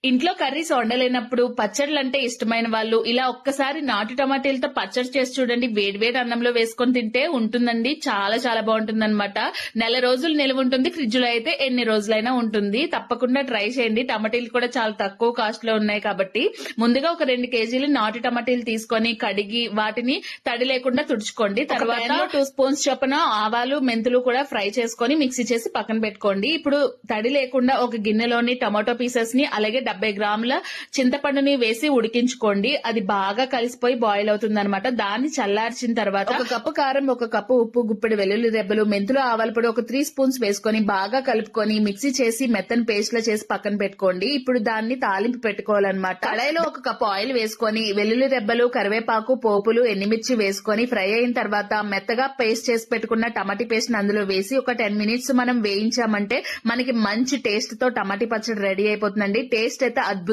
ఇంట్లో కర్రీస్ వండలేనప్పుడు పచ్చళ్ళు అంటే ఇష్టమైన వాళ్ళు ఇలా ఒక్కసారి నాటు టమాటీలతో పచ్చడి చేసి చూడండి. వేడివేడి అన్నంలో వేసుకొని తింటే ఉంటుందండి. చాలా చాలా బాగుంటుందన్నమాట. నెల రోజులు నిల్వ ఉంటుంది. ఫ్రిడ్జ్ లో అయితే ఎన్ని రోజులైనా ఉంటుంది. తప్పకుండా ట్రై చేయండి. టమాటీలు కూడా చాలా తక్కువ కాస్ట్ లో ఉన్నాయి కాబట్టి ముందుగా ఒక 2 కేజీలు నాటు టమాటీలు తీసుకొని కడిగి వాటిని తడి లేకుండా తుడుచుకోండి. తర్వాత 2 స్పూన్స్ చొప్పున ఆవాలు మెంతులు కూడా ఫ్రై చేసుకొని మిక్సీ చేసి పక్కన పెట్టుకోండి. ఇప్పుడు తడి లేకుండా ఒక గిన్నెలోని టమాటో పీసెస్ ని అలాగే 70 గ్రాముల చింతపండుని వేసి ఉడికించుకోండి. అది బాగా కలిసిపోయి బాయిల్ అవుతుంది అనమాట. దాన్ని చల్లార్చిన తర్వాత 1 కప్పు కారం, 1 కప్పు ఉప్పు, గుప్పెడు వెల్లుల్లి రెబ్బలు, మెంతులు, ఆవాల పొడి ఒక 3 స్పూన్స్ వేసుకొని బాగా కలుపుకొని మిక్సీ చేసి మెత్తని పేస్ట్ లా చేసి పక్కన పెట్టుకోండి. ఇప్పుడు దాన్ని తాలింపు పెట్టుకోవాలన్నమాట. కడాయిలో 1 కప్పు ఆయిల్ వేసుకొని వెల్లుల్లి రెబ్బలు, కరివేపాకు, పోపులు, ఎండుమిర్చి వేసుకొని ఫ్రై అయిన తర్వాత మెత్తగా పేస్ట్ చేసి పెట్టుకున్న టమాటీ పేస్ట్ ని అందులో వేసి ఒక 10 మినిట్స్ మనం వేయించామంటే మనకి మంచి టేస్ట్ తో టమాటీ పచ్చడి రెడీ అయిపోతుందండి. టేస్ట్ అయితే అద్భుతం.